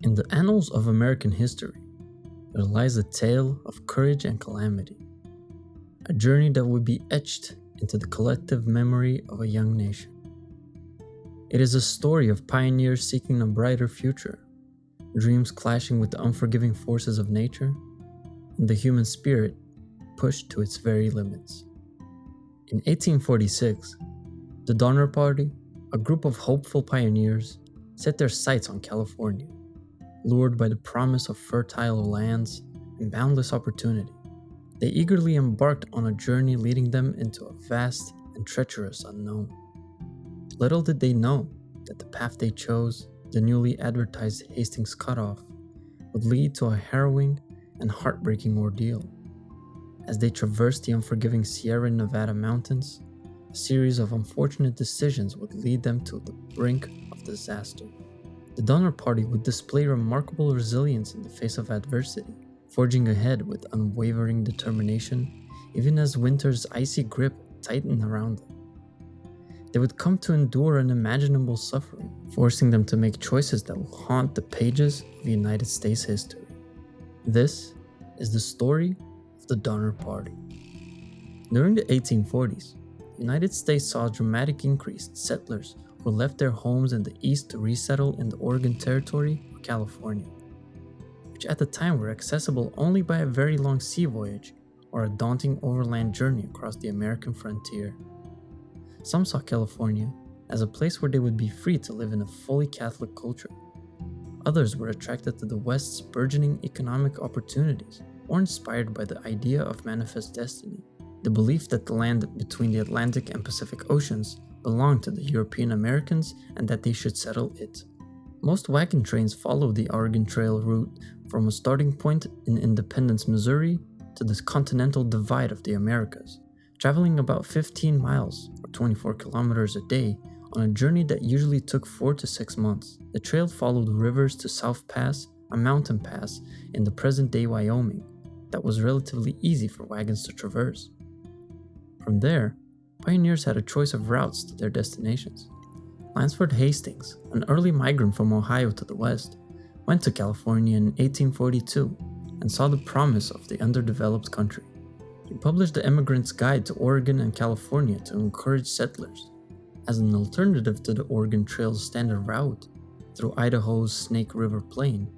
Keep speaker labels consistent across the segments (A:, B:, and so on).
A: In the annals of American history, there lies a tale of courage and calamity, a journey that would be etched into the collective memory of a young nation. It is a story of pioneers seeking a brighter future, dreams clashing with the unforgiving forces of nature, and the human spirit pushed to its very limits. In 1846, the Donner Party, a group of hopeful pioneers, set their sights on California. Lured by the promise of fertile lands and boundless opportunity, they eagerly embarked on a journey leading them into a vast and treacherous unknown. Little did they know that the path they chose, the newly advertised Hastings Cutoff, would lead to a harrowing and heartbreaking ordeal. As they traversed the unforgiving Sierra Nevada mountains, a series of unfortunate decisions would lead them to the brink of disaster. The Donner Party would display remarkable resilience in the face of adversity, forging ahead with unwavering determination, even as winter's icy grip tightened around them. They would come to endure unimaginable suffering, forcing them to make choices that will haunt the pages of United States history. This is the story of the Donner Party. During the 1840s, the United States saw a dramatic increase in settlers who left their homes in the east to resettle in the Oregon Territory or California, which at the time were accessible only by a very long sea voyage or a daunting overland journey across the American frontier. Some saw California as a place where they would be free to live in a fully Catholic culture. Others were attracted to the West's burgeoning economic opportunities or inspired by the idea of manifest destiny, the belief that the land between the Atlantic and Pacific Oceans belonged to the European Americans and that they should settle it. Most wagon trains followed the Oregon Trail route from a starting point in Independence, Missouri, to the continental divide of the Americas, traveling about 15 miles or 24 kilometers a day on a journey that usually took 4 to 6 months. The trail followed rivers to South Pass, a mountain pass in the present-day Wyoming that was relatively easy for wagons to traverse. From there, pioneers had a choice of routes to their destinations. Lansford Hastings, an early migrant from Ohio to the west, went to California in 1842 and saw the promise of the underdeveloped country. He published the Emigrant's Guide to Oregon and California to encourage settlers. As an alternative to the Oregon Trail's standard route through Idaho's Snake River Plain,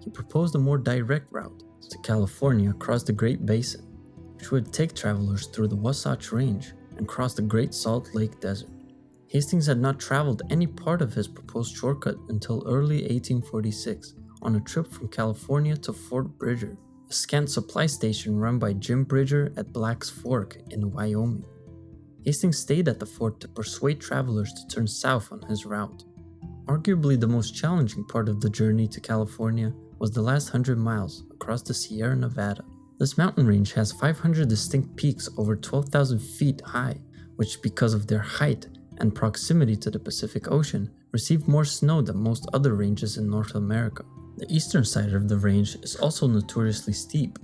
A: he proposed a more direct route to California across the Great Basin, which would take travelers through the Wasatch Range and cross the Great Salt Lake Desert. Hastings had not traveled any part of his proposed shortcut until early 1846 on a trip from California to Fort Bridger, a scant supply station run by Jim Bridger at Black's Fork in Wyoming. Hastings stayed at the fort to persuade travelers to turn south on his route. Arguably the most challenging part of the journey to California was the last 100 miles across the Sierra Nevada. This mountain range has 500 distinct peaks over 12,000 feet high, which, because of their height and proximity to the Pacific Ocean, receive more snow than most other ranges in North America. The eastern side of the range is also notoriously steep.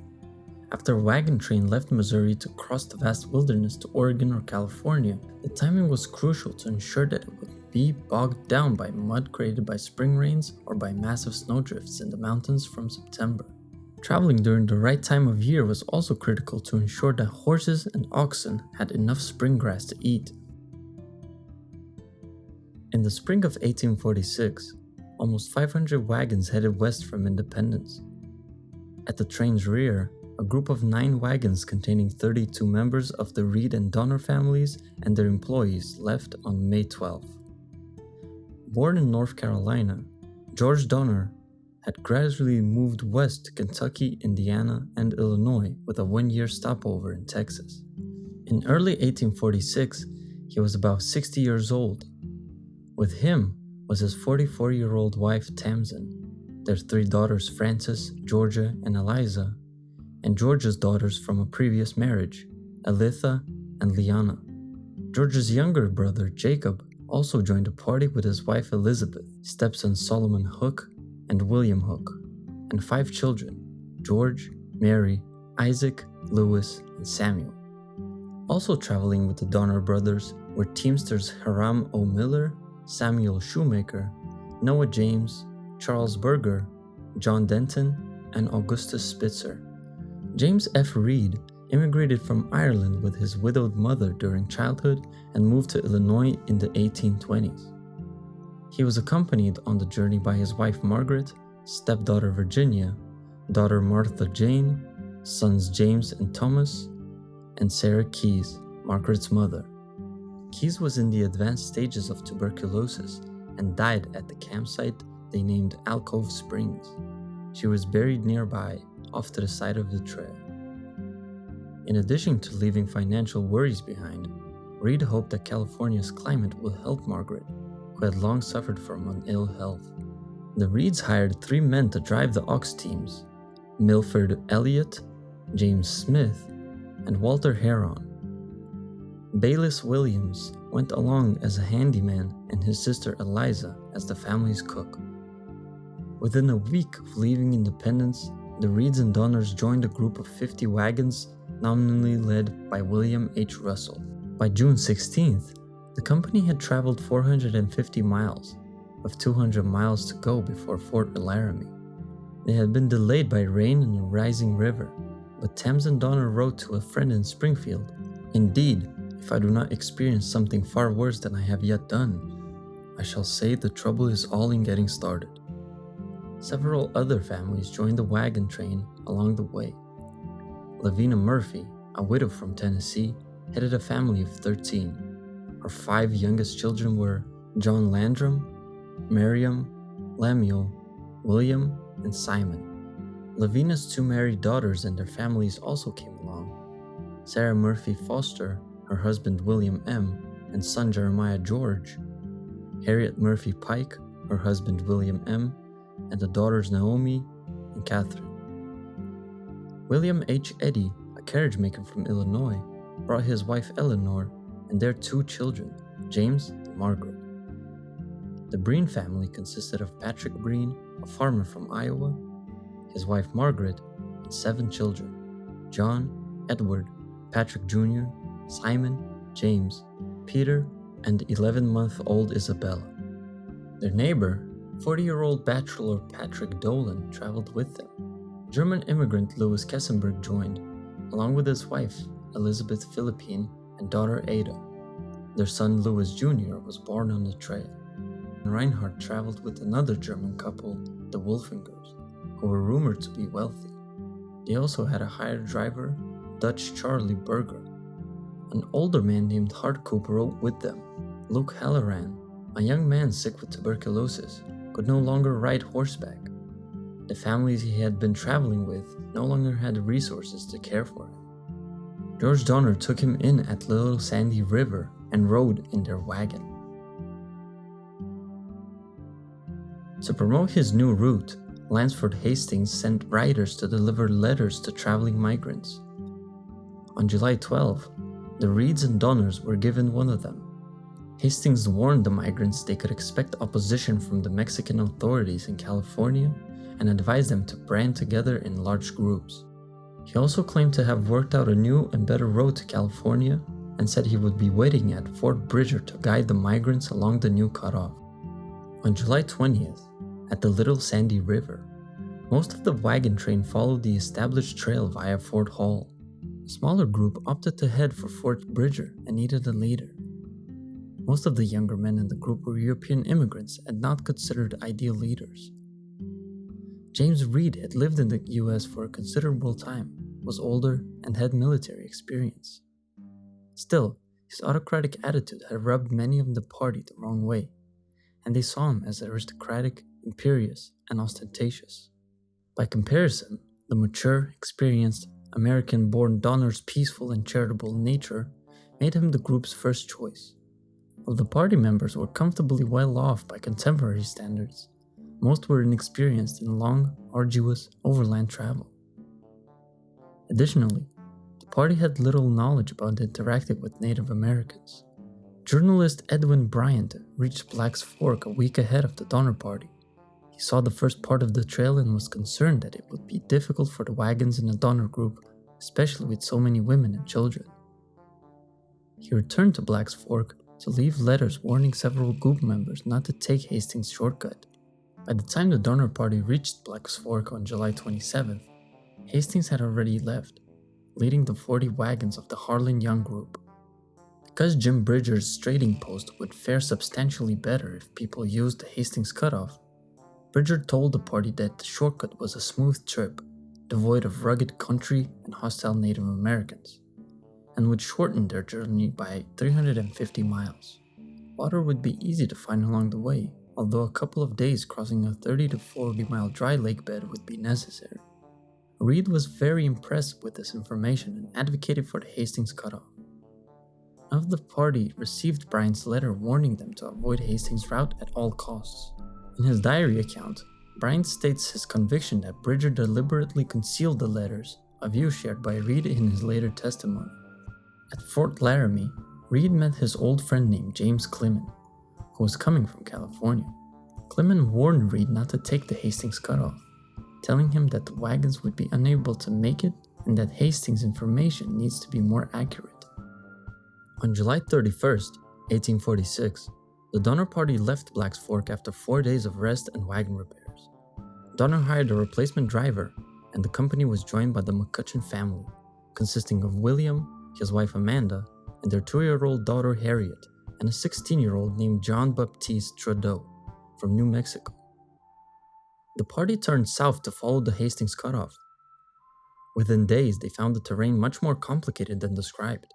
A: After a wagon train left Missouri to cross the vast wilderness to Oregon or California, the timing was crucial to ensure that it would be bogged down by mud created by spring rains or by massive snowdrifts in the mountains from September. Traveling during the right time of year was also critical to ensure that horses and oxen had enough spring grass to eat. In the spring of 1846, almost 500 wagons headed west from Independence. At the train's rear, a group of 9 wagons containing 32 members of the Reed and Donner families and their employees left on May 12th. Born in North Carolina, George Donner had gradually moved west to Kentucky, Indiana, and Illinois with a 1-year stopover in Texas. In early 1846, he was about 60 years old. With him was his 44-year-old wife Tamsin, their 3 daughters Frances, Georgia, and Eliza, and George's daughters from a previous marriage, Elitha and Liana. George's younger brother Jacob also joined the party with his wife Elizabeth, stepson Solomon Hook, and William Hook, and 5 children, George, Mary, Isaac, Louis, and Samuel. Also traveling with the Donner brothers were teamsters Hiram O. Miller, Samuel Shoemaker, Noah James, Charles Berger, John Denton, and Augustus Spitzer. James F. Reed immigrated from Ireland with his widowed mother during childhood and moved to Illinois in the 1820s. He was accompanied on the journey by his wife Margaret, stepdaughter Virginia, daughter Martha Jane, sons James and Thomas, and Sarah Keyes, Margaret's mother. Keyes was in the advanced stages of tuberculosis and died at the campsite they named Alcove Springs. She was buried nearby, off to the side of the trail. In addition to leaving financial worries behind, Reed hoped that California's climate would help Margaret, who had long suffered from an ill health. The Reeds hired 3 men to drive the ox teams: Milford Elliott, James Smith, and Walter Heron. Bayless Williams went along as a handyman and his sister Eliza as the family's cook. Within a week of leaving Independence, the Reeds and Donners joined a group of 50 wagons nominally led by William H. Russell. By June 16th, the company had traveled 450 miles, with 200 miles to go before Fort Laramie. They had been delayed by rain and a rising river, but Thames and Donner wrote to a friend in Springfield, "Indeed, if I do not experience something far worse than I have yet done, I shall say the trouble is all in getting started." Several other families joined the wagon train along the way. Lavina Murphy, a widow from Tennessee, headed a family of 13. Her 5 youngest children were John Landrum, Miriam, Lemuel, William, and Simon. Lavina's 2 married daughters and their families also came along. Sarah Murphy Foster, her husband William M., and son Jeremiah George. Harriet Murphy Pike, her husband William M., and the daughters Naomi and Catherine. William H. Eddy, a carriage maker from Illinois, brought his wife Eleanor and their 2 children, James and Margaret. The Breen family consisted of Patrick Breen, a farmer from Iowa, his wife Margaret, and 7 children: John, Edward, Patrick Jr., Simon, James, Peter, and 11-month-old Isabella. Their neighbor, 40-year-old bachelor Patrick Dolan, traveled with them. German immigrant Louis Kessenberg joined, along with his wife, Elizabeth Philippine, and daughter Ada. Their son Louis Jr. was born on the trail. Reinhardt traveled with another German couple, the Wolfingers, who were rumored to be wealthy. They also had a hired driver, Dutch Charlie Berger. An older man named Hardcoop rode with them. Luke Halloran, a young man sick with tuberculosis, could no longer ride horseback. The families he had been traveling with no longer had the resources to care for him. George Donner took him in at Little Sandy River and rode in their wagon. To promote his new route, Lansford Hastings sent riders to deliver letters to traveling migrants. On July 12, the Reeds and Donners were given one of them. Hastings warned the migrants they could expect opposition from the Mexican authorities in California and advised them to band together in large groups. He also claimed to have worked out a new and better road to California and said he would be waiting at Fort Bridger to guide the migrants along the new cutoff. On July 20th, at the Little Sandy River, most of the wagon train followed the established trail via Fort Hall. A smaller group opted to head for Fort Bridger and needed a leader. Most of the younger men in the group were European immigrants and not considered ideal leaders. James Reed had lived in the US for a considerable time, was older, and had military experience. Still, his autocratic attitude had rubbed many of the party the wrong way, and they saw him as aristocratic, imperious, and ostentatious. By comparison, the mature, experienced, American-born Donner's peaceful and charitable nature made him the group's first choice. While the party members were comfortably well off by contemporary standards, most were inexperienced in long, arduous overland travel. Additionally, the party had little knowledge about interacting with Native Americans. Journalist Edwin Bryant reached Black's Fork a week ahead of the Donner Party. He saw the first part of the trail and was concerned that it would be difficult for the wagons in the Donner group, especially with so many women and children. He returned to Black's Fork to leave letters warning several group members not to take Hastings' shortcut. By the time the donor party reached Black's Fork on July 27th, Hastings had already left, leading the 40 wagons of the Harlan Young group. Because Jim Bridger's trading post would fare substantially better if people used the Hastings Cutoff, Bridger told the party that the shortcut was a smooth trip, devoid of rugged country and hostile Native Americans, and would shorten their journey by 350 miles. Water would be easy to find along the way, although a couple of days crossing a 30 to 40 mile dry lake bed would be necessary. Reed was very impressed with this information and advocated for the Hastings Cutoff. None of the party received Bryant's letter warning them to avoid Hastings' route at all costs. In his diary account, Bryant states his conviction that Bridger deliberately concealed the letters, a view shared by Reed in his later testimony. At Fort Laramie, Reed met his old friend named James Clement, who was coming from California. Clement warned Reed not to take the Hastings Cutoff, telling him that the wagons would be unable to make it and that Hastings' information needs to be more accurate. On July 31st, 1846, the Donner Party left Black's Fork after 4 days of rest and wagon repairs. Donner hired a replacement driver, and the company was joined by the McCutcheon family, consisting of William, his wife Amanda, and their 2-year-old daughter Harriet, and a 16-year-old named John Baptiste Trudeau from New Mexico. The party turned south to follow the Hastings Cutoff. Within days, they found the terrain much more complicated than described.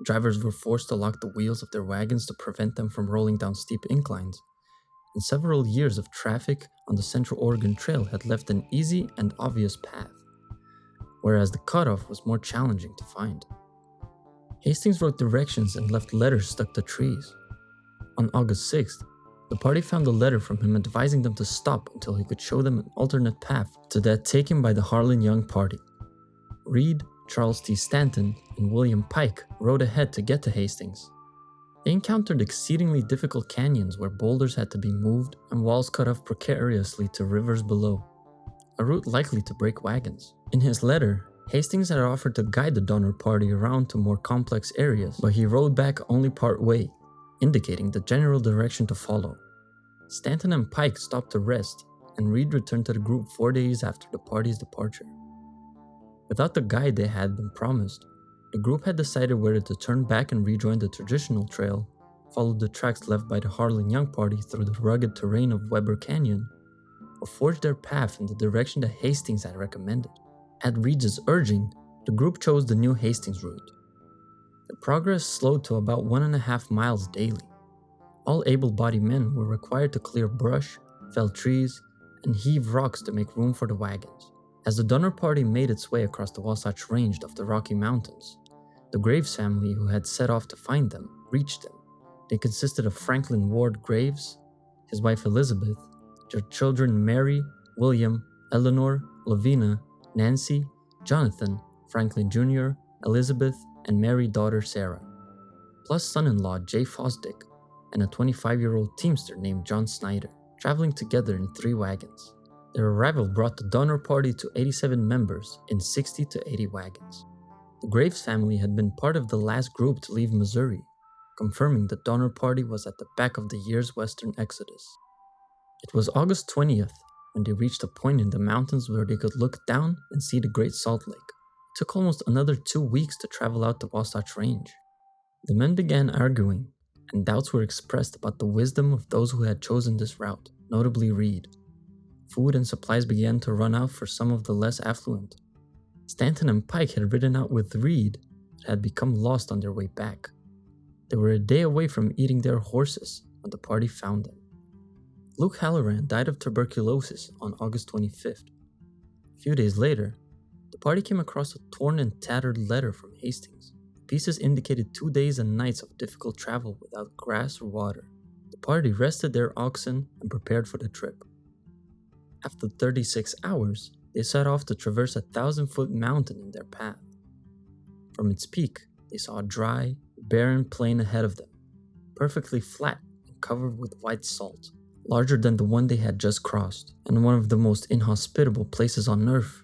A: Drivers were forced to lock the wheels of their wagons to prevent them from rolling down steep inclines, and several years of traffic on the Central Oregon Trail had left an easy and obvious path, whereas the cutoff was more challenging to find. Hastings wrote directions and left letters stuck to trees. On August 6th, the party found a letter from him advising them to stop until he could show them an alternate path to that taken by the Harlan Young party. Reed, Charles T. Stanton, and William Pike rode ahead to get to Hastings. They encountered exceedingly difficult canyons where boulders had to be moved and walls cut off precariously to rivers below, a route likely to break wagons. In his letter, Hastings had offered to guide the Donner Party around to more complex areas, but he rode back only part way, indicating the general direction to follow. Stanton and Pike stopped to rest, and Reed returned to the group 4 days after the party's departure. Without the guide they had been promised, the group had decided whether to turn back and rejoin the traditional trail, follow the tracks left by the Harlan Young party through the rugged terrain of Weber Canyon, or forge their path in the direction that Hastings had recommended. At Reed's urging, the group chose the new Hastings route. Their progress slowed to about 1.5 miles daily. All able-bodied men were required to clear brush, fell trees, and heave rocks to make room for the wagons. As the Donner Party made its way across the Wasatch Range of the Rocky Mountains, the Graves family who had set off to find them reached them. They consisted of Franklin Ward Graves, his wife Elizabeth, their children Mary, William, Eleanor, Lavina, Nancy, Jonathan, Franklin Jr., Elizabeth, and Mary daughter Sarah, plus son-in-law Jay Fosdick, and a 25-year-old teamster named John Snyder, traveling together in 3 wagons. Their arrival brought the Donner Party to 87 members in 60 to 80 wagons. The Graves family had been part of the last group to leave Missouri, confirming the Donner Party was at the back of the year's western exodus. It was August 20th when they reached a point in the mountains where they could look down and see the Great Salt Lake. It took almost another 2 weeks to travel out the Wasatch Range. The men began arguing, and doubts were expressed about the wisdom of those who had chosen this route, notably Reed. Food and supplies began to run out for some of the less affluent. Stanton and Pike had ridden out with Reed, but had become lost on their way back. They were a day away from eating their horses when the party found them. Luke Halloran died of tuberculosis on August 25th. A few days later, the party came across a torn and tattered letter from Hastings. The pieces indicated 2 days and nights of difficult travel without grass or water. The party rested their oxen and prepared for the trip. After 36 hours, they set off to traverse a 1,000-foot mountain in their path. From its peak, they saw a dry, barren plain ahead of them, perfectly flat and covered with white salt, larger than the one they had just crossed, and one of the most inhospitable places on earth.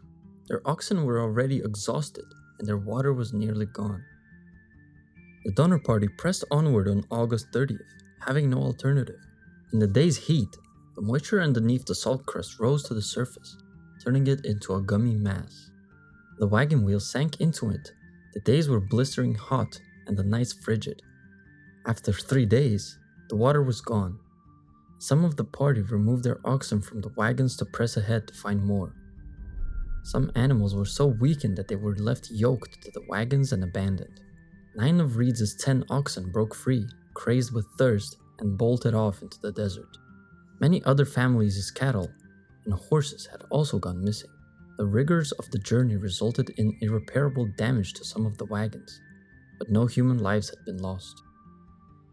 A: Their oxen were already exhausted, and their water was nearly gone. The Donner Party pressed onward on August 30th, having no alternative. In the day's heat, The moisture underneath the salt crust rose to the surface, turning it into a gummy mass. The wagon wheels sank into it. The days were blistering hot and the nights frigid. After 3 days, the water was gone. Some of the party removed their oxen from the wagons to press ahead to find more. Some animals were so weakened that they were left yoked to the wagons and abandoned. 9 of Reed's 10 oxen broke free, crazed with thirst, and bolted off into the desert. Many other families' cattle and horses had also gone missing. The rigors of the journey resulted in irreparable damage to some of the wagons, but no human lives had been lost.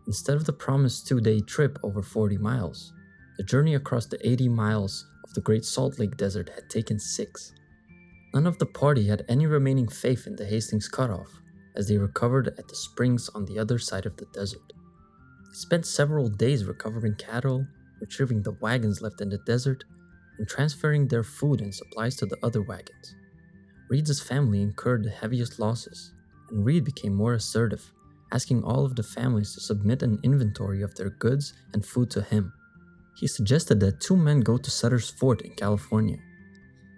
A: Instead of the promised 2-day trip over 40 miles, the journey across the 80 miles of the Great Salt Lake Desert had taken 6. None of the party had any remaining faith in the Hastings Cutoff, as they recovered at the springs on the other side of the desert. They spent several days recovering cattle, retrieving the wagons left in the desert, and transferring their food and supplies to the other wagons. Reed's family incurred the heaviest losses, and Reed became more assertive, asking all of the families to submit an inventory of their goods and food to him. He suggested that 2 men go to Sutter's Fort in California.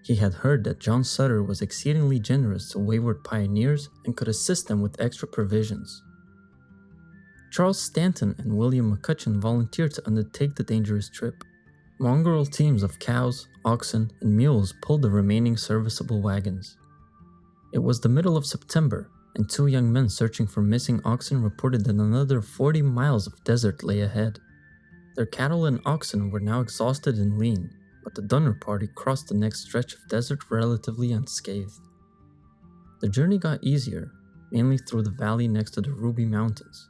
A: He had heard that John Sutter was exceedingly generous to wayward pioneers and could assist them with extra provisions. Charles Stanton and William McCutcheon volunteered to undertake the dangerous trip. Mongrel teams of cows, oxen, and mules pulled the remaining serviceable wagons. It was the middle of September, and 2 young men searching for missing oxen reported that another 40 miles of desert lay ahead. Their cattle and oxen were now exhausted and lean, but the Dunner party crossed the next stretch of desert relatively unscathed. The journey got easier, mainly through the valley next to the Ruby Mountains.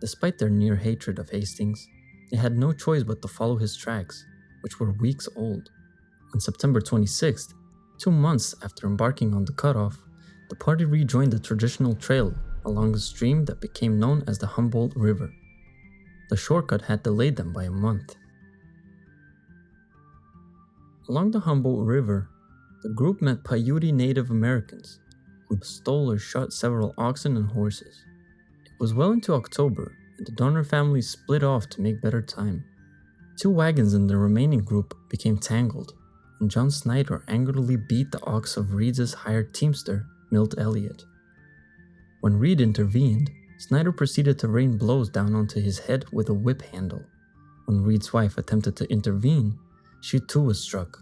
A: Despite their near hatred of Hastings, they had no choice but to follow his tracks, which were weeks old. On September 26th, 2 months after embarking on the cutoff, the party rejoined the traditional trail along the stream that became known as the Humboldt River. The shortcut had delayed them by a month. Along the Humboldt River, the group met Paiute Native Americans, who stole or shot several oxen and horses. It was well into October, and the Donner family split off to make better time. 2 wagons in the remaining group became tangled, and John Snyder angrily beat the ox of Reed's hired teamster, Milt Elliott. When Reed intervened, Snyder proceeded to rain blows down onto his head with a whip handle. When Reed's wife attempted to intervene, she too was struck.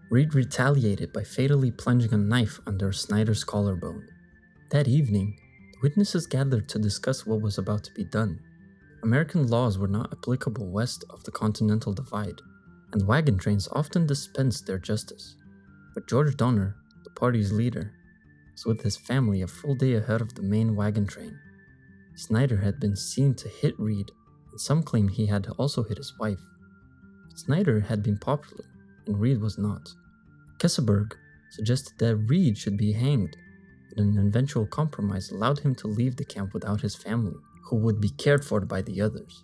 A: Reed retaliated by fatally plunging a knife under Snyder's collarbone. That evening, the witnesses gathered to discuss what was about to be done. American laws were not applicable west of the Continental Divide, and wagon trains often dispensed their justice. But George Donner, the party's leader, was with his family a full day ahead of the main wagon train. Snyder had been seen to hit Reed, and some claimed he had also hit his wife. But Snyder had been popular, and Reed was not. Kesselberg suggested that Reed should be hanged, but an eventual compromise allowed him to leave the camp without his family, who would be cared for by the others.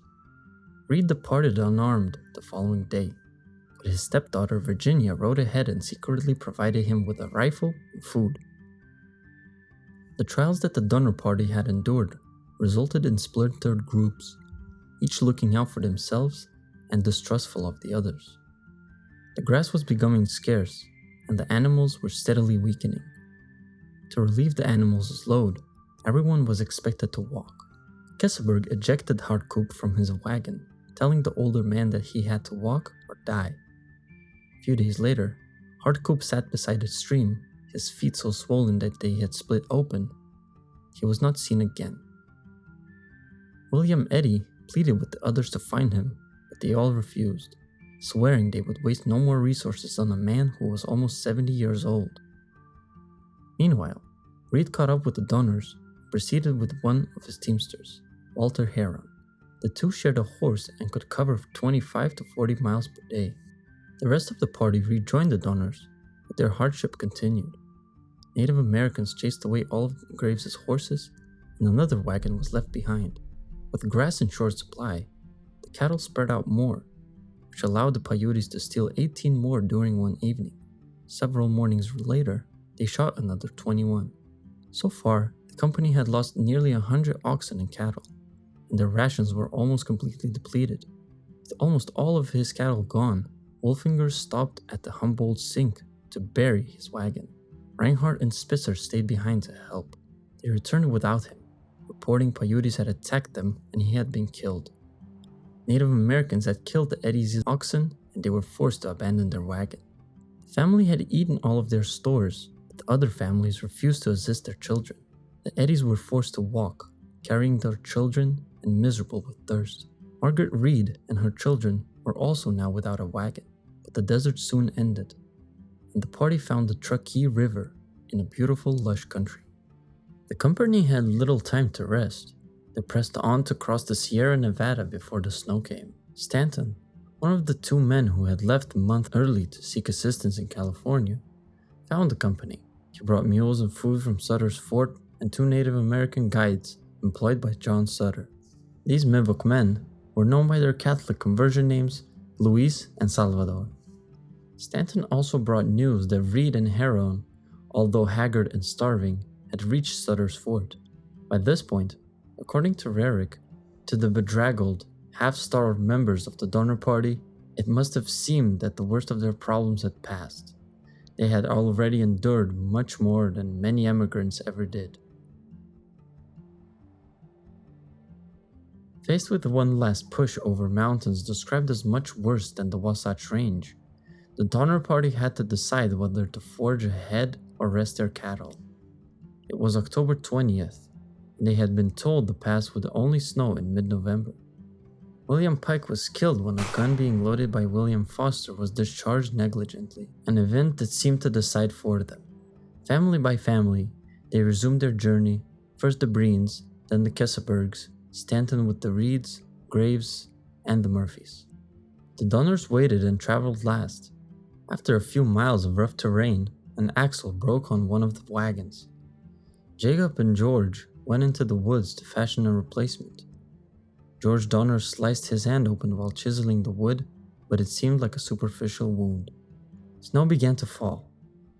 A: Reed departed unarmed the following day, but his stepdaughter Virginia rode ahead and secretly provided him with a rifle and food. The trials that the Donner party had endured resulted in splintered groups, each looking out for themselves and distrustful of the others. The grass was becoming scarce, and the animals were steadily weakening. To relieve the animals' load, everyone was expected to walk. Kesselberg ejected Hardcoop from his wagon, telling the older man that he had to walk or die. A few days later, Hardcoop sat beside a stream, his feet so swollen that they had split open. He was not seen again. William Eddy pleaded with the others to find him, but they all refused, swearing they would waste no more resources on a man who was almost 70 years old. Meanwhile, Reed caught up with the Donners and proceeded with one of his teamsters, Walter Heron. The two shared a horse and could cover 25 to 40 miles per day. The rest of the party rejoined the Donners, but their hardship continued. Native Americans chased away all of Graves' horses, and another wagon was left behind. With grass in short supply, the cattle spread out more, which allowed the Paiutes to steal 18 more during one evening. Several mornings later, they shot another 21. So far, the company had lost nearly 100 oxen and cattle, and their rations were almost completely depleted. With almost all of his cattle gone, Wolfinger stopped at the Humboldt Sink to bury his wagon. Reinhardt and Spitzer stayed behind to help. They returned without him, reporting Paiutes had attacked them and he had been killed. Native Americans had killed the Eddies' oxen and they were forced to abandon their wagon. The family had eaten all of their stores, but the other families refused to assist their children. The Eddies were forced to walk, carrying their children and miserable with thirst. Margaret Reed and her children were also now without a wagon, but the desert soon ended, and the party found the Truckee River in a beautiful, lush country. The company had little time to rest. They pressed on to cross the Sierra Nevada before the snow came. Stanton, one of the two men who had left a month early to seek assistance in California, found the company. He brought mules and food from Sutter's fort and two Native American guides employed by John Sutter. These Miwok men were known by their Catholic conversion names, Luis and Salvador. Stanton also brought news that Reed and Heron, although haggard and starving, had reached Sutter's fort. By this point, according to Rarick, to the bedraggled, half-starved members of the Donner Party, it must have seemed that the worst of their problems had passed. They had already endured much more than many emigrants ever did. Faced with one last push over mountains described as much worse than the Wasatch Range, the Donner Party had to decide whether to forge ahead or rest their cattle. It was October 20th, and they had been told the pass would only snow in mid-November. William Pike was killed when a gun being loaded by William Foster was discharged negligently, an event that seemed to decide for them. Family by family, they resumed their journey, first the Breens, then the Kesebergs, Stanton with the Reeds, Graves, and the Murphys. The Donners waited and traveled last. After a few miles of rough terrain, an axle broke on one of the wagons. Jacob and George went into the woods to fashion a replacement. George Donner sliced his hand open while chiseling the wood, but it seemed like a superficial wound. Snow began to fall.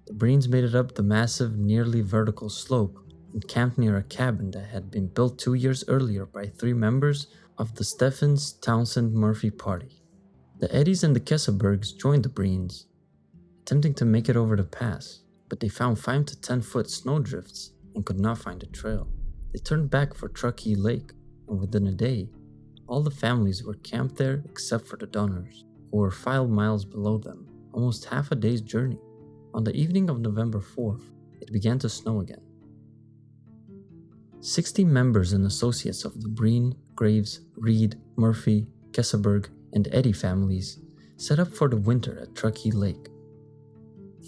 A: The Breens made it up the massive, nearly vertical slope and camped near a cabin that had been built 2 years earlier by 3 members of the Stephens Townsend Murphy party. The Eddies and the Kesebergs joined the Breens, attempting to make it over the pass, but they found 5 to 10 foot snowdrifts and could not find a trail. They turned back for Truckee Lake, and within a day, all the families were camped there except for the Donners, who were 5 miles below them, almost half a day's journey. On the evening of November 4th, it began to snow again. 60 members and associates of the Breen, Graves, Reed, Murphy, Keseberg, and Eddy families set up for the winter at Truckee Lake.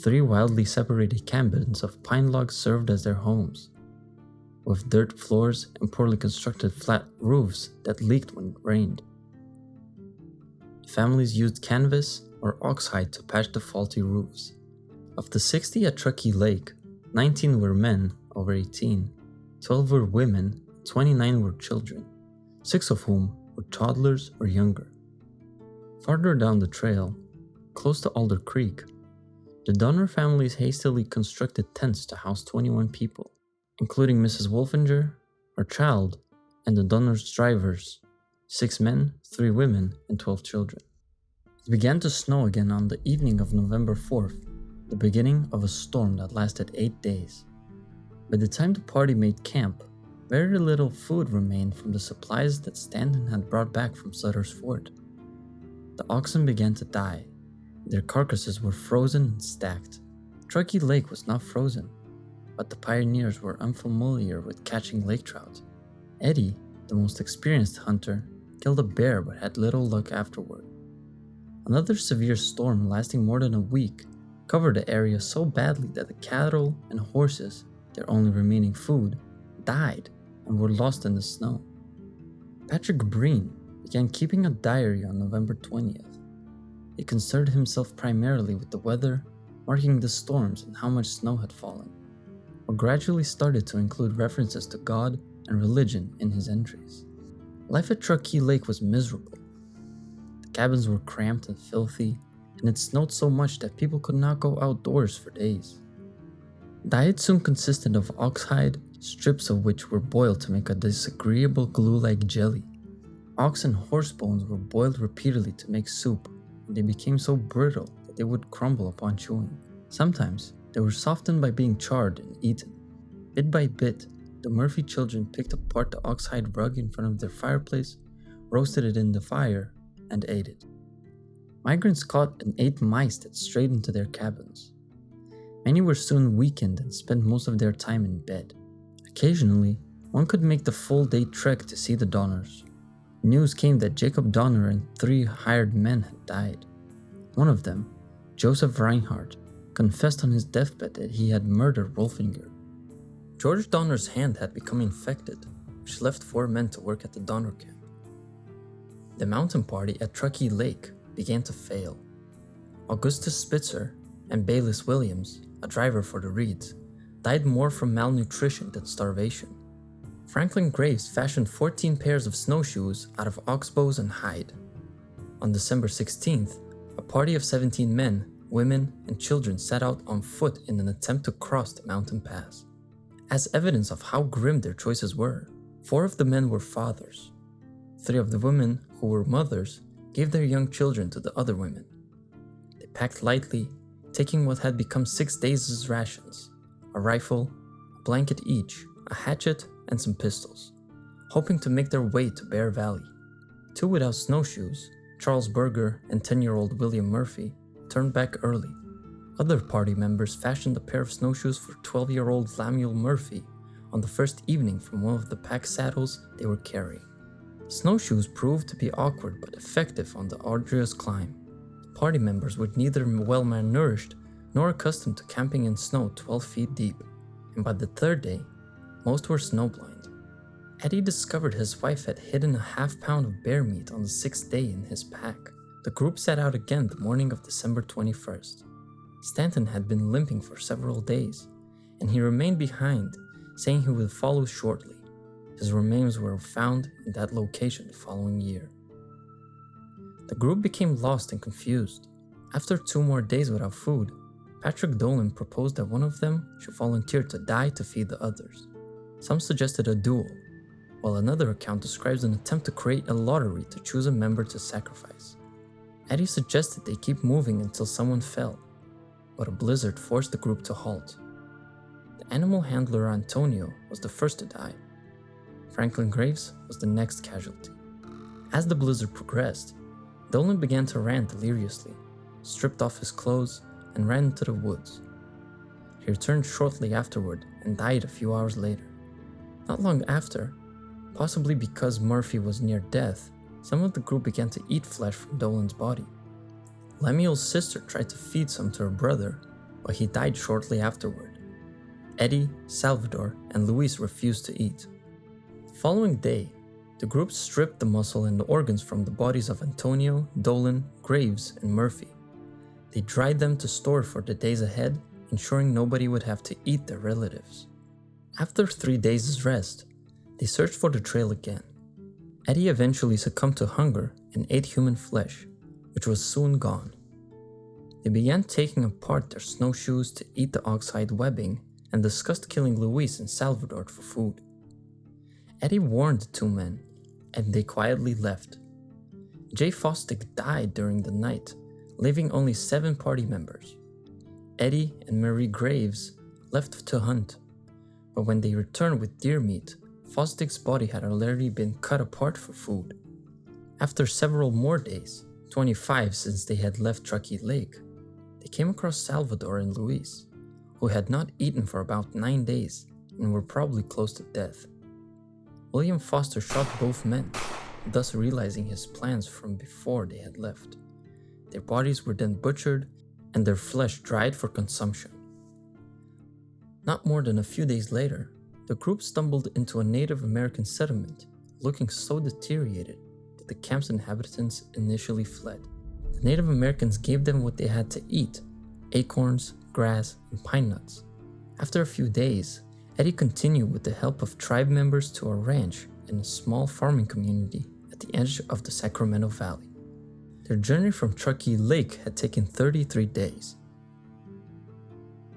A: 3 wildly separated cabins of pine logs served as their homes, with dirt floors and poorly constructed flat roofs that leaked when it rained. The families used canvas or oxhide to patch the faulty roofs. Of the 60 at Truckee Lake, 19 were men over 18, 12 were women, 29 were children, 6 of whom were toddlers or younger. Farther down the trail, close to Alder Creek, the Donner families hastily constructed tents to house 21 people, including Mrs. Wolfinger, her child, and the Donner's drivers, 6 men, 3 women, and 12 children. It began to snow again on the evening of November 4th, the beginning of a storm that lasted 8 days. By the time the party made camp, very little food remained from the supplies that Stanton had brought back from Sutter's fort. The oxen began to die. Their carcasses were frozen and stacked. Truckee Lake was not frozen, but the pioneers were unfamiliar with catching lake trout. Eddie, the most experienced hunter, killed a bear but had little luck afterward. Another severe storm lasting more than a week covered the area so badly that the cattle and horses, their only remaining food, died and were lost in the snow. Patrick Breen began keeping a diary on November 20th. He concerned himself primarily with the weather, marking the storms and how much snow had fallen, but gradually started to include references to God and religion in his entries. Life at Truckee Lake was miserable. The cabins were cramped and filthy, and it snowed so much that people could not go outdoors for days. Diet soon consisted of oxhide, strips of which were boiled to make a disagreeable glue-like jelly. Ox and horse bones were boiled repeatedly to make soup, and they became so brittle that they would crumble upon chewing. Sometimes, they were softened by being charred and eaten. Bit by bit, the Murphy children picked apart the oxhide rug in front of their fireplace, roasted it in the fire, and ate it. Migrants caught and ate mice that strayed into their cabins. Many were soon weakened and spent most of their time in bed. Occasionally, one could make the full-day trek to see the Donners. News came that Jacob Donner and 3 hired men had died. One of them, Joseph Reinhardt, confessed on his deathbed that he had murdered Wolfinger. George Donner's hand had become infected, which left 4 men to work at the Donner camp. The mountain party at Truckee Lake began to fail. Augustus Spitzer and Bayless Williams, a driver for the Reeds, died more from malnutrition than starvation. Franklin Graves fashioned 14 pairs of snowshoes out of oxbows and hide. On December 16th, a party of 17 men, women, and children set out on foot in an attempt to cross the mountain pass. As evidence of how grim their choices were, 4 of the men were fathers. 3 of the women, who were mothers, gave their young children to the other women. They packed lightly, taking what had become 6 days' rations: a rifle, a blanket each, a hatchet, and some pistols, hoping to make their way to Bear Valley. 2 without snowshoes, Charles Berger and 10-year-old William Murphy, turned back early. Other party members fashioned a pair of snowshoes for 12-year-old Samuel Murphy on the first evening from one of the pack saddles they were carrying. Snowshoes proved to be awkward but effective on the arduous climb. The party members were neither well malnourished nor accustomed to camping in snow 12 feet deep, and by the 3rd day, most were snowblind. Eddie discovered his wife had hidden a half-pound of bear meat on the 6th day in his pack. The group set out again the morning of December 21st. Stanton had been limping for several days, and he remained behind, saying he would follow shortly. His remains were found in that location the following year. The group became lost and confused. After 2 more days without food, Patrick Dolan proposed that one of them should volunteer to die to feed the others. Some suggested a duel, while another account describes an attempt to create a lottery to choose a member to sacrifice. Eddie suggested they keep moving until someone fell, but a blizzard forced the group to halt. The animal handler Antonio was the first to die. Franklin Graves was the next casualty. As the blizzard progressed, Dolan began to rant deliriously, stripped off his clothes, and ran into the woods. He returned shortly afterward and died a few hours later. Not long after, possibly because Murphy was near death, some of the group began to eat flesh from Dolan's body. Lemuel's sister tried to feed some to her brother, but he died shortly afterward. Eddie, Salvador, and Luis refused to eat. The following day, the group stripped the muscle and the organs from the bodies of Antonio, Dolan, Graves, and Murphy. They dried them to store for the days ahead, ensuring nobody would have to eat their relatives. After 3 days' rest, they searched for the trail again. Eddie eventually succumbed to hunger and ate human flesh, which was soon gone. They began taking apart their snowshoes to eat the oxhide webbing and discussed killing Luis and Salvador for food. Eddie warned the 2 men, and they quietly left. Jay Fostick died during the night, leaving only 7 party members. Eddie and Marie Graves left to hunt, but when they returned with deer meat, Fostick's body had already been cut apart for food. After several more days, 25 since they had left Truckee Lake, they came across Salvador and Luis, who had not eaten for about 9 days and were probably close to death. William Foster shot both men, thus realizing his plans from before they had left. Their bodies were then butchered and their flesh dried for consumption. Not more than a few days later, the group stumbled into a Native American settlement looking so deteriorated that the camp's inhabitants initially fled. The Native Americans gave them what they had to eat: acorns, grass, and pine nuts. After a few days, Eddie continued with the help of tribe members to a ranch in a small farming community at the edge of the Sacramento Valley. Their journey from Truckee Lake had taken 33 days.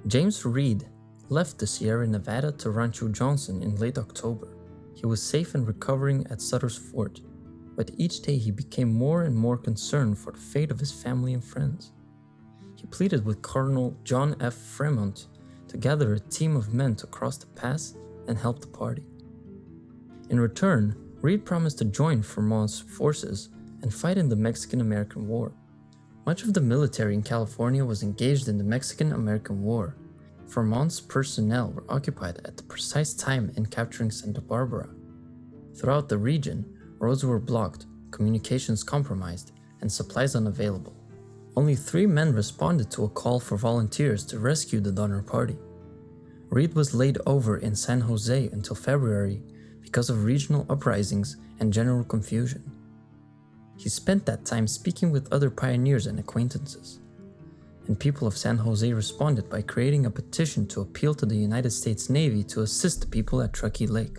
A: James Reed left the Sierra Nevada to Rancho Johnson in late October. He was safe and recovering at Sutter's Fort. but each day he became more and more concerned for the fate of his family and friends. He pleaded with Colonel John F. Fremont to gather a team of men to cross the pass and help the party. In return, Reed promised to join Fremont's forces and fight in the Mexican-American War. Much of the military in California was engaged in the Mexican-American War. Fremont's personnel were occupied at the precise time in capturing Santa Barbara. Throughout the region, roads were blocked, communications compromised, and supplies unavailable. Only 3 men responded to a call for volunteers to rescue the Donner Party. Reed was laid over in San Jose until February because of regional uprisings and general confusion. He spent that time speaking with other pioneers and acquaintances, and people of San Jose responded by creating a petition to appeal to the United States Navy to assist the people at Truckee Lake.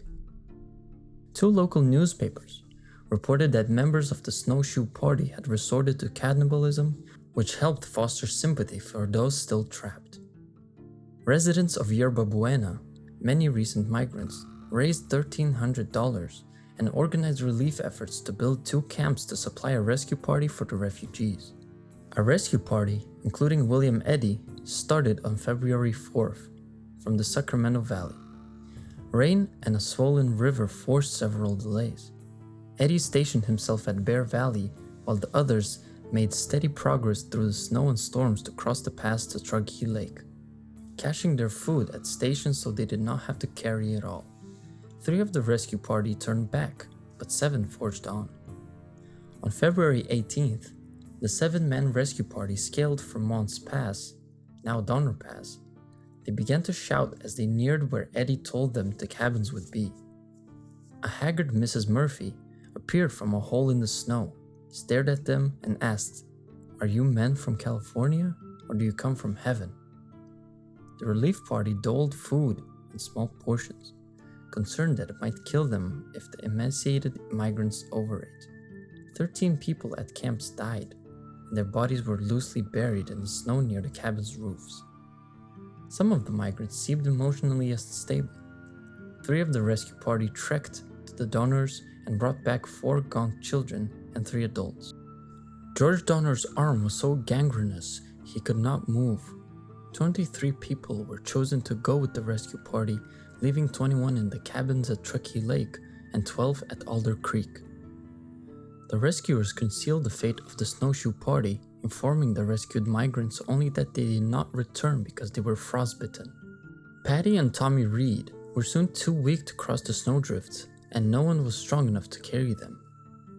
A: 2 local newspapers reported that members of the Snowshoe Party had resorted to cannibalism, which helped foster sympathy for those still trapped. Residents of Yerba Buena, many recent migrants, raised $1,300 and organized relief efforts to build 2 camps to supply a rescue party for the refugees. A rescue party, including William Eddy, started on February 4th from the Sacramento Valley. Rain and a swollen river forced several delays. Eddy stationed himself at Bear Valley while the others made steady progress through the snow and storms to cross the pass to Truckee Lake, caching their food at stations so they did not have to carry it all. 3 of the rescue party turned back, but 7 forged on. On February 18th, the 7-man rescue party scaled Fremont's Pass, now Donner Pass. They began to shout as they neared where Eddy told them the cabins would be. A haggard Mrs. Murphy appeared from a hole in the snow, stared at them, and asked, "Are you men from California, or do you come from heaven?" The relief party doled food in small portions, concerned that it might kill them if the emaciated migrants overate. 13 people at camps died, and their bodies were loosely buried in the snow near the cabin's roofs. Some of the migrants seemed emotionally unstable. 3 of the rescue party trekked to the Donners and brought back 4 gaunt children and 3 adults. George Donner's arm was so gangrenous he could not move. 23 people were chosen to go with the rescue party, leaving 21 in the cabins at Truckee Lake and 12 at Alder Creek. The rescuers concealed the fate of the Snowshoe Party, informing the rescued migrants only that they did not return because they were frostbitten. Patty and Tommy Reed were soon too weak to cross the snowdrifts, and no one was strong enough to carry them.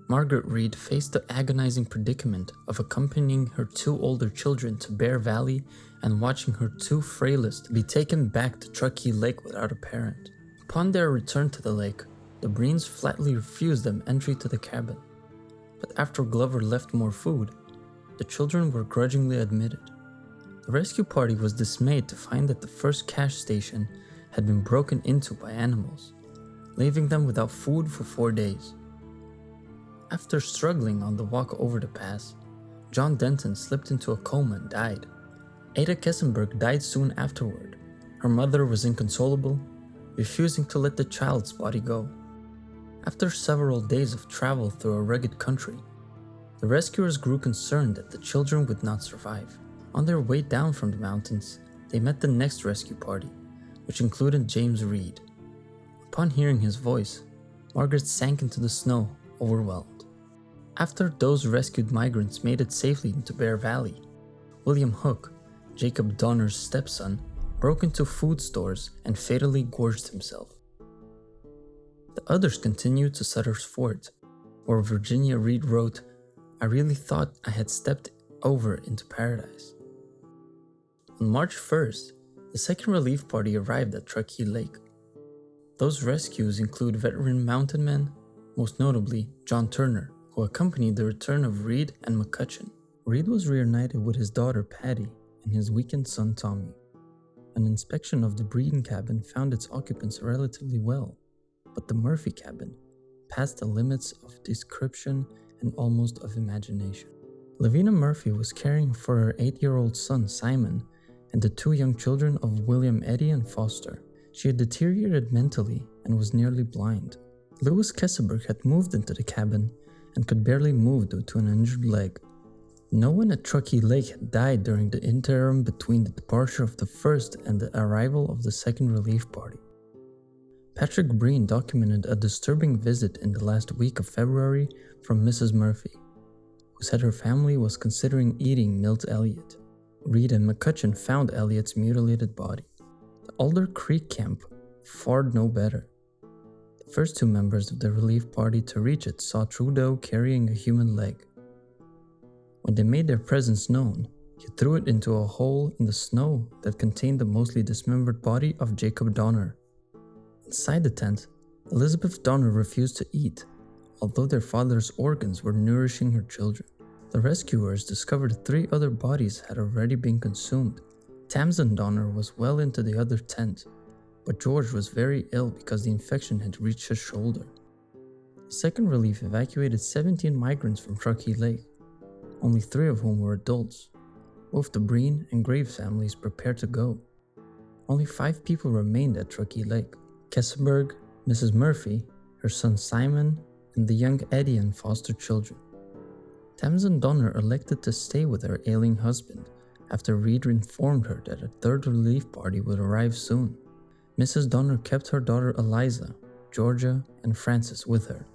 A: Margaret Reed faced the agonizing predicament of accompanying her 2 older children to Bear Valley and watching her 2 frailest be taken back to Truckee Lake without a parent. Upon their return to the lake, the Breens flatly refused them entry to the cabin. But after Glover left more food, the children were grudgingly admitted. The rescue party was dismayed to find that the first cache station had been broken into by animals, leaving them without food for 4 days. After struggling on the walk over the pass, John Denton slipped into a coma and died. Ada Kessenberg died soon afterward. Her mother was inconsolable, refusing to let the child's body go. After several days of travel through a rugged country, the rescuers grew concerned that the children would not survive. On their way down from the mountains, they met the next rescue party, which included James Reed. Upon hearing his voice, Margaret sank into the snow, overwhelmed. After those rescued migrants made it safely into Bear Valley, William Hook, Jacob Donner's stepson, broke into food stores and fatally gorged himself. The others continued to Sutter's Fort, where Virginia Reed wrote, "I really thought I had stepped over into paradise." On March 1st, the second relief party arrived at Truckee Lake. Those rescues include veteran mountain men, most notably John Turner, who accompanied the return of Reed and McCutcheon. Reed was reunited with his daughter Patty and his weakened son Tommy. An inspection of the Breeden cabin found its occupants relatively well, but the Murphy cabin passed the limits of description and almost of imagination. Lavina Murphy was caring for her 8-year-old son Simon and the 2 young children of William Eddy and Foster. She had deteriorated mentally and was nearly blind. Louis Kesselberg had moved into the cabin and could barely move due to an injured leg. No one at Truckee Lake had died during the interim between the departure of the first and the arrival of the second relief party. Patrick Breen documented a disturbing visit in the last week of February from Mrs. Murphy, who said her family was considering eating Milt Elliott. Reed and McCutcheon found Elliott's mutilated body. The Alder Creek camp fared no better. The first two members of the relief party to reach it saw Trudeau carrying a human leg. When they made their presence known, he threw it into a hole in the snow that contained the mostly dismembered body of Jacob Donner. Inside the tent, Elizabeth Donner refused to eat, although their father's organs were nourishing her children. The rescuers discovered 3 other bodies had already been consumed. Tamsin Donner was well into the other tent, but George was very ill because the infection had reached his shoulder. The second relief evacuated 17 migrants from Truckee Lake, only 3 of whom were adults. Both the Breen and Graves families prepared to go. Only 5 people remained at Truckee Lake: Kesselberg, Mrs. Murphy, her son Simon, and the young Eddie and foster children. Tamsin Donner elected to stay with her ailing husband after Reed informed her that a third relief party would arrive soon. Mrs. Donner kept her daughter Eliza, Georgia, and Frances with her.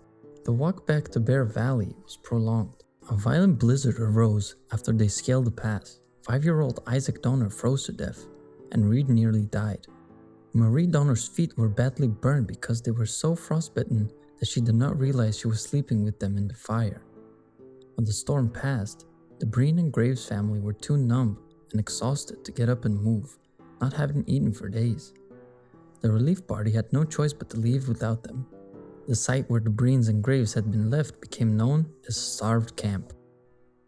A: The walk back to Bear Valley was prolonged. A violent blizzard arose after they scaled the pass. 5-year-old Isaac Donner froze to death, and Reed nearly died. Marie Donner's feet were badly burned because they were so frostbitten that she did not realize she was sleeping with them in the fire. When the storm passed, the Breen and Graves family were too numb and exhausted to get up and move, not having eaten for days. The relief party had no choice but to leave without them. The site where the Breens and Graves had been left became known as Starved Camp.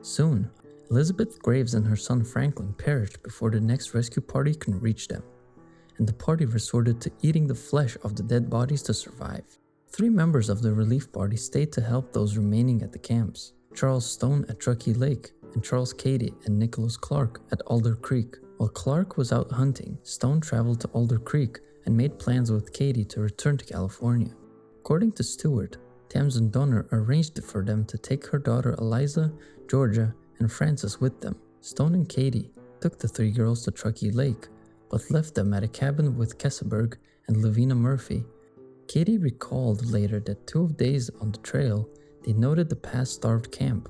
A: Soon, Elizabeth Graves and her son Franklin perished before the next rescue party could reach them, and the party resorted to eating the flesh of the dead bodies to survive. 3 members of the relief party stayed to help those remaining at the camps: Charles Stone at Truckee Lake and Charles Cady and Nicholas Clark at Alder Creek. While Clark was out hunting, Stone traveled to Alder Creek and made plans with Cady to return to California. According to Stewart, Tamsin Donner arranged for them to take her daughter Eliza, Georgia, and Frances with them. Stone and Cady took the 3 girls to Truckee Lake, but left them at a cabin with Kesselberg and Lavina Murphy. Cady recalled later that 2 days on the trail, they noted the past starved camp,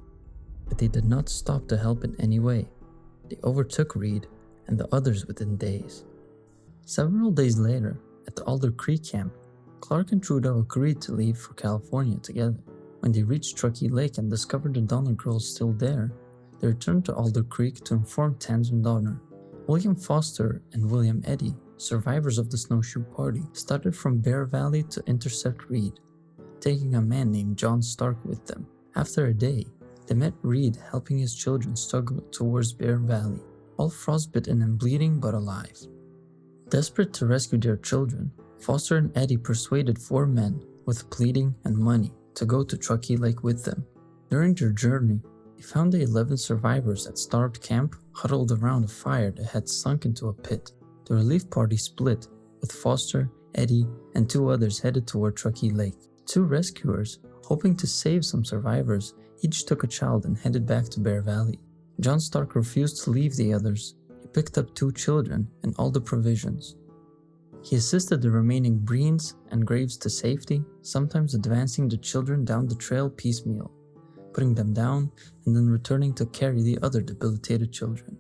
A: but they did not stop to help in any way. They overtook Reed and the others within days. Several days later, at the Alder Creek camp, Clark and Trudeau agreed to leave for California together. When they reached Truckee Lake and discovered the Donner girls still there, they returned to Alder Creek to inform Tamsin Donner. William Foster and William Eddy, survivors of the snowshoe party, started from Bear Valley to intercept Reed, taking a man named John Stark with them. After a day, they met Reed helping his children struggle towards Bear Valley, all frostbitten and bleeding but alive. Desperate to rescue their children, Foster and Eddy persuaded 4 men, with pleading and money, to go to Truckee Lake with them. During their journey, they found the 11 survivors at Starved Camp huddled around a fire that had sunk into a pit. The relief party split, with Foster, Eddy, and 2 others headed toward Truckee Lake. 2 rescuers, hoping to save some survivors, each took a child and headed back to Bear Valley. John Stark refused to leave the others. He picked up 2 children and all the provisions. He assisted the remaining Breens and Graves to safety, sometimes advancing the children down the trail piecemeal, putting them down and then returning to carry the other debilitated children.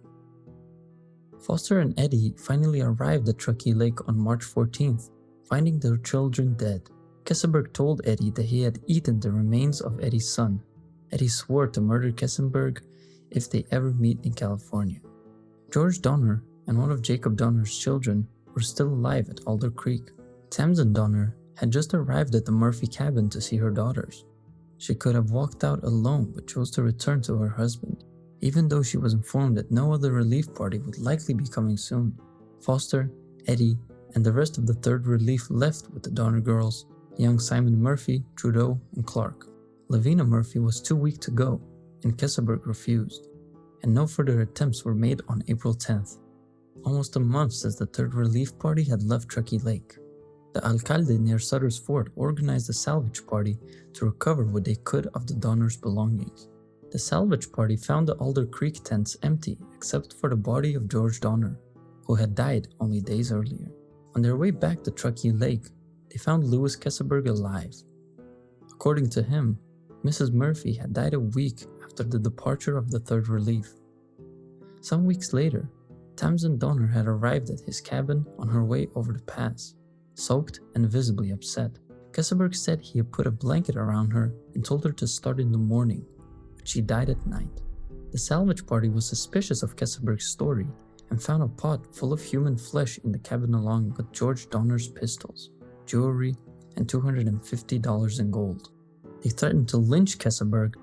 A: Foster and Eddy finally arrived at Truckee Lake on March 14th, finding their children dead. Kesselberg told Eddy that he had eaten the remains of Eddy's son. Eddy swore to murder Kesselberg if they ever meet in California. George Donner and one of Jacob Donner's children were still alive at Alder Creek. Tamsin Donner had just arrived at the Murphy cabin to see her daughters. She could have walked out alone but chose to return to her husband, even though she was informed that no other relief party would likely be coming soon. Foster, Eddy, and the rest of the 3rd relief left with the Donner girls, young Simon Murphy, Trudeau, and Clark. Lavina Murphy was too weak to go, and Kesselberg refused, and no further attempts were made on April 10th. Almost a month since the 3rd relief party had left Truckee Lake. The alcalde near Sutter's Fort organized a salvage party to recover what they could of the Donner's belongings. The salvage party found the Alder Creek tents empty except for the body of George Donner, who had died only days earlier. On their way back to Truckee Lake, they found Lewis Kesselberg alive. According to him, Mrs. Murphy had died a week after the departure of the Third Relief. Some weeks later, Tamsin Donner had arrived at his cabin on her way over the pass, soaked and visibly upset. Kesselberg said he had put a blanket around her and told her to start in the morning, but she died at night. The salvage party was suspicious of Kesselberg's story and found a pot full of human flesh in the cabin along with George Donner's pistols, jewelry, and $250 in gold. They threatened to lynch Kesselberg,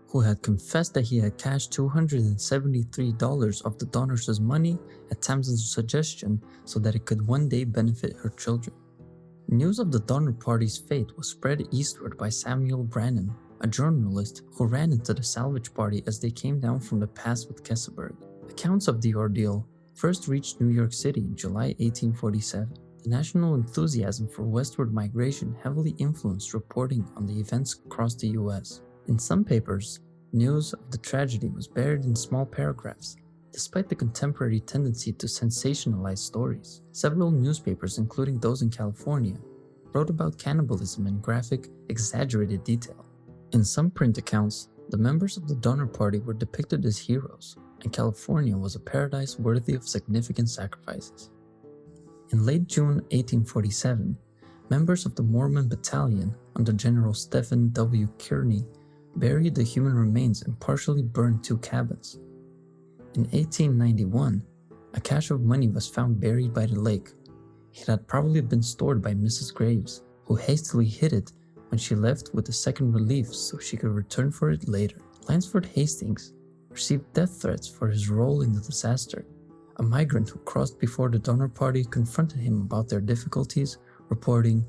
A: who had confessed that he had cashed $273 of the Donners' money at Tamsin's suggestion so that it could one day benefit her children. News of the Donner Party's fate was spread eastward by Samuel Brannan, a journalist who ran into the salvage party as they came down from the pass with Kesselberg. Accounts of the ordeal first reached New York City in July 1847. The national enthusiasm for westward migration heavily influenced reporting on the events across the U.S. In some papers, news of the tragedy was buried in small paragraphs, despite the contemporary tendency to sensationalize stories. Several newspapers, including those in California, wrote about cannibalism in graphic, exaggerated detail. In some print accounts, the members of the Donner Party were depicted as heroes, and California was a paradise worthy of significant sacrifices. In late June 1847, members of the Mormon Battalion under General Stephen W. Kearny buried the human remains and partially burned 2 cabins. In 1891, a cache of money was found buried by the lake. It had probably been stored by Mrs. Graves, who hastily hid it when she left with the Second Relief so she could return for it later. Lansford Hastings received death threats for his role in the disaster. A migrant who crossed before the Donner Party confronted him about their difficulties, reporting,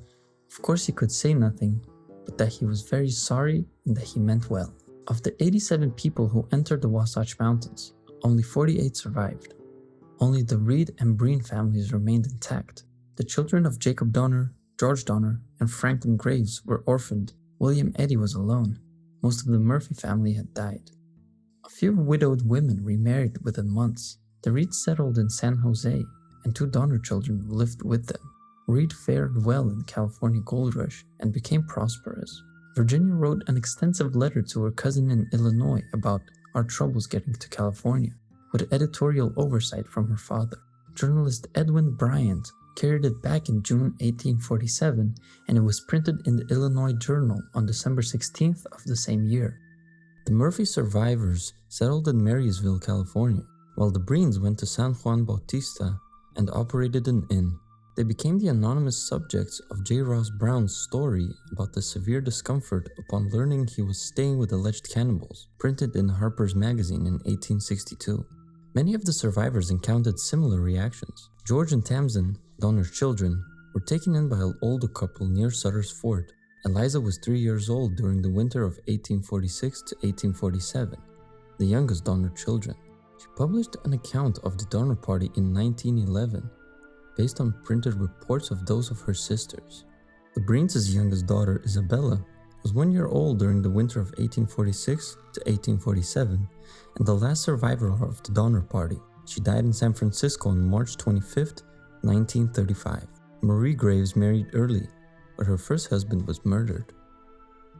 A: of course he could say nothing, but that he was very sorry and that he meant well. Of the 87 people who entered the Wasatch Mountains, only 48 survived. Only the Reed and Breen families remained intact. The children of Jacob Donner, George Donner, and Franklin Graves were orphaned. William Eddy was alone. Most of the Murphy family had died. A few widowed women remarried within months. The Reeds settled in San Jose, and 2 Donner children lived with them. Reed fared well in the California gold rush and became prosperous. Virginia wrote an extensive letter to her cousin in Illinois about our troubles getting to California, with editorial oversight from her father. Journalist Edwin Bryant carried it back in June 1847, and it was printed in the Illinois Journal on December 16th of the same year. The Murphy survivors settled in Marysville, California, while the Breens went to San Juan Bautista and operated an inn. They became the anonymous subjects of J. Ross Brown's story about the severe discomfort upon learning he was staying with alleged cannibals, printed in Harper's Magazine in 1862. Many of the survivors encountered similar reactions. George and Tamsin, Donner's children, were taken in by an older couple near Sutter's Fort. Eliza was 3 years old during the winter of 1846 to 1847, the youngest Donner children. She published an account of the Donner Party in 1911, based on printed reports of those of her sisters. The Breens' youngest daughter, Isabella, was 1 year old during the winter of 1846 to 1847, and the last survivor of the Donner Party. She died in San Francisco on March 25, 1935. Marie Graves married early, but her first husband was murdered.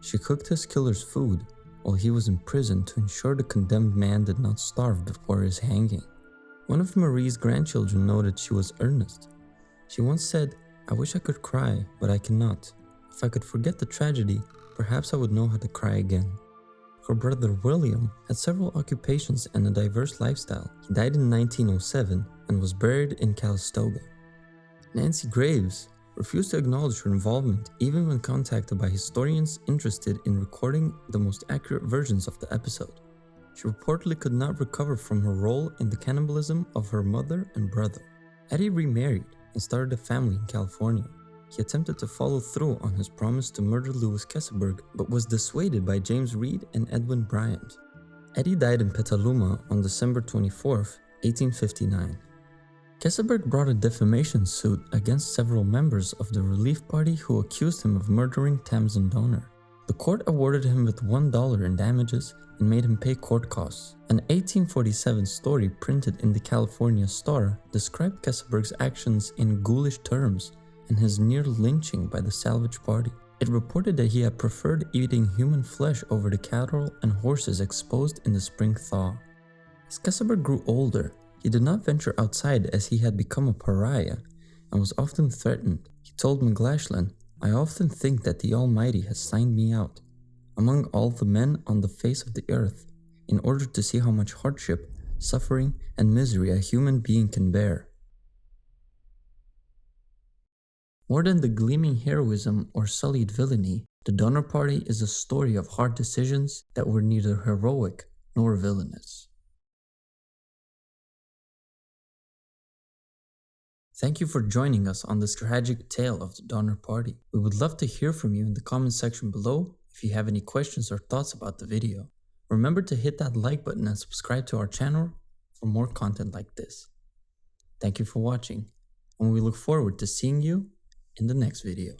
A: She cooked his killer's food while he was in prison to ensure the condemned man did not starve before his hanging. One of Marie's grandchildren noted she was earnest. She once said, "I wish I could cry, but I cannot. If I could forget the tragedy, perhaps I would know how to cry again." Her brother William had several occupations and a diverse lifestyle. He died in 1907 and was buried in Calistoga. Nancy Graves refused to acknowledge her involvement even when contacted by historians interested in recording the most accurate versions of the episode. She reportedly could not recover from her role in the cannibalism of her mother and brother. Eddie remarried and started a family in California. He attempted to follow through on his promise to murder Lewis Kesselberg, but was dissuaded by James Reed and Edwin Bryant. Eddie died in Petaluma on December 24, 1859. Keseberg brought a defamation suit against several members of the Relief Party who accused him of murdering Tamsin Donner. The court awarded him with $1 in damages and made him pay court costs. An 1847 story printed in the California Star described Keseberg's actions in ghoulish terms and his near lynching by the Salvage Party. It reported that he had preferred eating human flesh over the cattle and horses exposed in the spring thaw. As Keseberg grew older, he did not venture outside as he had become a pariah and was often threatened. He told McGlashlin, "I often think that the Almighty has signed me out, among all the men on the face of the earth, in order to see how much hardship, suffering, and misery a human being can bear." More than the gleaming heroism or sullied villainy, the Donner Party is a story of hard decisions that were neither heroic nor villainous. Thank you for joining us on this tragic tale of the Donner Party. We would love to hear from you in the comment section below if you have any questions or thoughts about the video. Remember to hit that like button and subscribe to our channel for more content like this. Thank you for watching, and we look forward to seeing you in the next video.